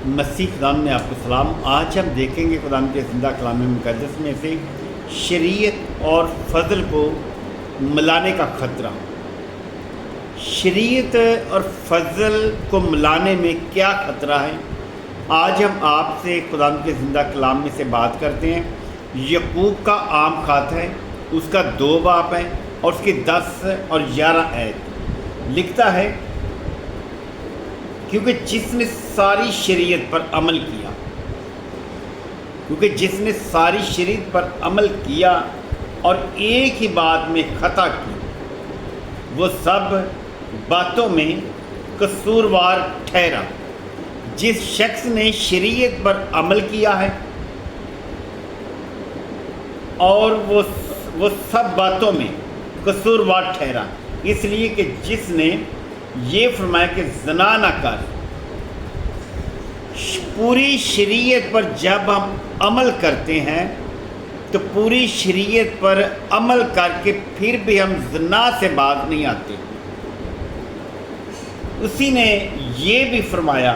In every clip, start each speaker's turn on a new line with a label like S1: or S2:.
S1: مسیح خدا میں آپ کو سلام۔ آج ہم دیکھیں گے خدا کے زندہ کلام مقدس میں سے شریعت اور فضل کو ملانے کا خطرہ۔ شریعت اور فضل کو ملانے میں کیا خطرہ ہے؟ آج ہم آپ سے خدا کے زندہ کلام میں سے بات کرتے ہیں۔ یعقوب کا عام خط ہے، اس کا 2 باب ہے اور اس کی 10 اور 11 آیت لکھتا ہے، کیونکہ جس نے ساری شریعت پر عمل کیا اور ایک ہی بات میں خطا کی، وہ سب باتوں میں قصوروار ٹھہرا۔ جس شخص نے شریعت پر عمل کیا ہے اور وہ سب باتوں میں قصوروار ٹھہرا، اس لیے کہ جس نے یہ فرمایا کہ زنا نہ کر۔ پوری شریعت پر جب ہم عمل کرتے ہیں تو پوری شریعت پر عمل کر کے پھر بھی ہم زنا سے باز نہیں آتے۔ اسی نے یہ بھی فرمایا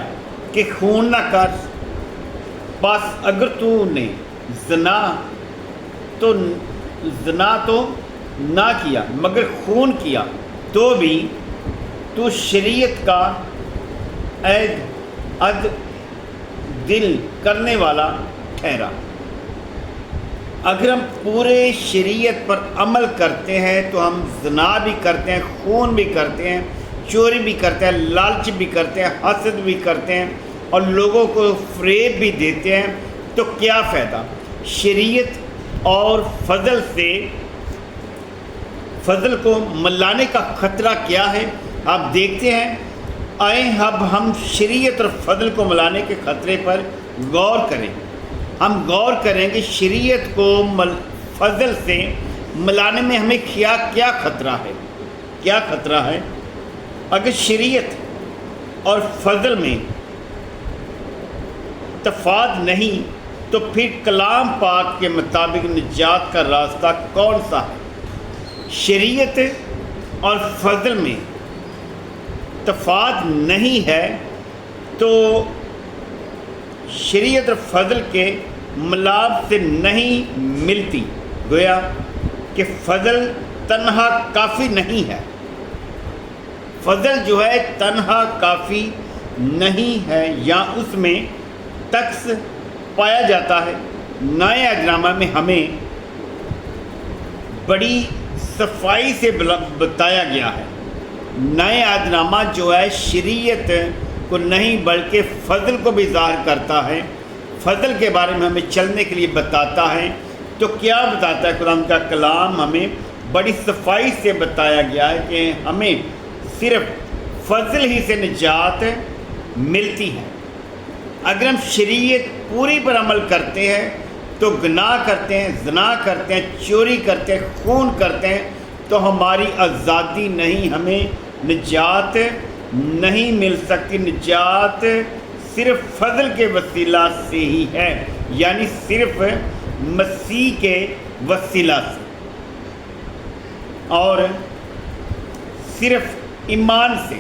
S1: کہ خون نہ کر، بس اگر تو نے زنا تو نہ کیا مگر خون کیا تو بھی تو شریعت کا عد دل کرنے والا ٹھہرا۔ اگر ہم پورے شریعت پر عمل کرتے ہیں تو ہم زنا بھی کرتے ہیں، خون بھی کرتے ہیں، چوری بھی کرتے ہیں، لالچ بھی کرتے ہیں، حسد بھی کرتے ہیں اور لوگوں کو فریب بھی دیتے ہیں، تو کیا فائدہ؟ شریعت اور فضل کو ملانے کا خطرہ کیا ہے؟ آپ دیکھتے ہیں۔ آئیں اب ہم شریعت اور فضل کو ملانے کے خطرے پر غور کریں۔ ہم غور کریں کہ شریعت کو فضل سے ملانے میں ہمیں کیا خطرہ ہے۔ اگر شریعت اور فضل میں تفاوت نہیں تو پھر کلام پاک کے مطابق نجات کا راستہ کون سا ہے؟ شریعت اور فضل میں تفاوت نہیں ہے تو شریعت اور فضل کے ملاپ سے نہیں ملتی، گویا کہ فضل تنہا کافی نہیں ہے۔ فضل جو ہے تنہا کافی نہیں ہے، یا اس میں تقص پایا جاتا ہے۔ نئے عہد نامہ میں ہمیں بڑی صفائی سے بتایا گیا ہے۔ نئے عہد نامہ جو ہے شریعت کو نہیں بلکہ فضل کو بھی ظاہر کرتا ہے، فضل کے بارے میں ہمیں چلنے کے لیے بتاتا ہے۔ تو کیا بتاتا ہے قرآن کا کلام؟ ہمیں بڑی صفائی سے بتایا گیا ہے کہ ہمیں صرف فضل ہی سے نجات ملتی ہے۔ اگر ہم شریعت پوری پر عمل کرتے ہیں تو گناہ کرتے ہیں، زنا کرتے ہیں، چوری کرتے ہیں، خون کرتے ہیں، تو ہماری آزادی نہیں، ہمیں نجات نہیں مل سکتی۔ نجات صرف فضل کے وسیلہ سے ہی ہے، یعنی صرف مسیح کے وسیلہ سے، اور صرف ایمان سے۔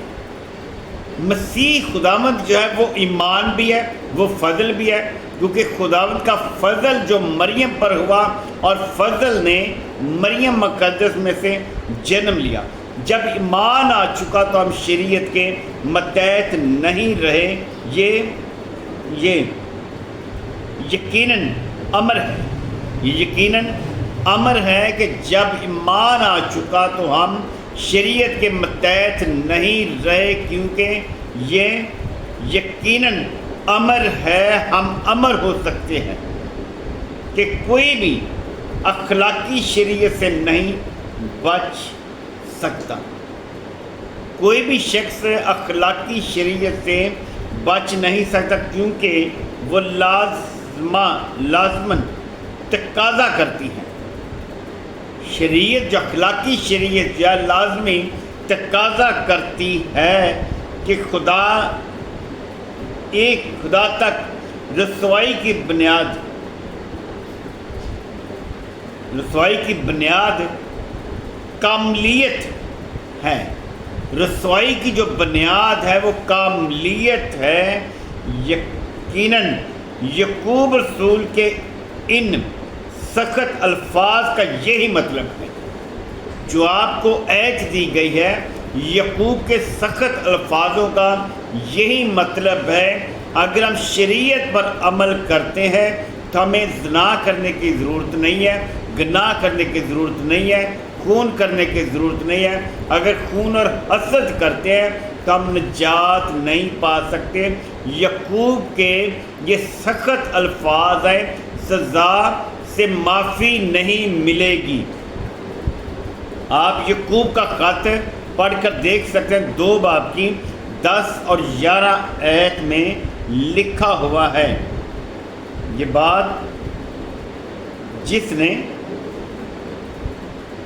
S1: مسیح خداوند جو ہے وہ ایمان بھی ہے، وہ فضل بھی ہے، کیونکہ خداوند کا فضل جو مریم پر ہوا اور فضل نے مریم مقدس میں سے جنم لیا۔ جب ایمان آ چکا تو ہم شریعت کے متحد نہیں رہے۔ یہ یقیناً امر ہے کہ جب ایمان آ چکا تو ہم شریعت کے متحد نہیں رہے، کیونکہ یہ یقیناً امر ہے۔ ہم امر ہو سکتے ہیں کہ کوئی بھی اخلاقی شریعت سے نہیں بچ سکتا۔ کوئی بھی شخص اخلاقی شریعت سے بچ نہیں سکتا، کیونکہ وہ لازماً تقاضا کرتی ہے۔ شریعت جو اخلاقی شریعت یا لازمی تقاضا کرتی ہے کہ خدا تک رسوائی کی بنیاد کاملیت ہے۔ رسوائی کی جو بنیاد ہے وہ کاملیت ہے، یقیناً یعقوب رسول کے ان سخت الفاظ کا یہی مطلب ہے جو آپ کو ایت دی گئی ہے۔ یعقوب کے سخت الفاظوں کا یہی مطلب ہے۔ اگر ہم شریعت پر عمل کرتے ہیں تو ہمیں زنا کرنے کی ضرورت نہیں ہے، گناہ کرنے کی ضرورت نہیں ہے، خون کرنے کی ضرورت نہیں ہے۔ اگر خون اور حسد کرتے ہیں تو ہم نجات نہیں پا سکتے۔ یعقوب کے یہ سخت الفاظ ہیں، سزا سے معافی نہیں ملے گی۔ آپ یعقوب کا خط پڑھ کر دیکھ سکتے ہیں، 2 باب کی 10 اور 11 آیت میں لکھا ہوا ہے یہ بات، جس نے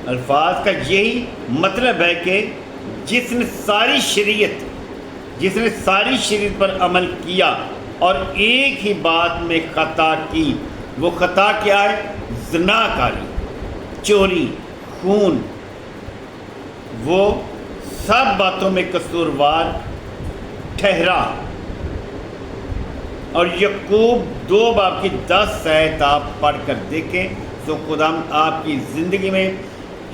S1: الفاظ کا یہی مطلب ہے کہ جس نے ساری شریعت پر عمل کیا اور ایک ہی بات میں خطا کی، وہ خطا کیا ہے؟ زنا کاری، چوری، خون، وہ سب باتوں میں قصوروار ٹھہرا۔ اور یعقوب 2 باب کی 10 آیت آپ پڑھ کر دیکھیں تو خدا آپ کی زندگی میں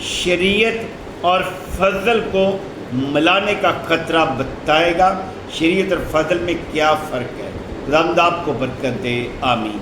S1: شریعت اور فضل کو ملانے کا خطرہ بتائے گا۔ شریعت اور فضل میں کیا فرق ہے؟ خدا آپ کو برکت دے، آمین۔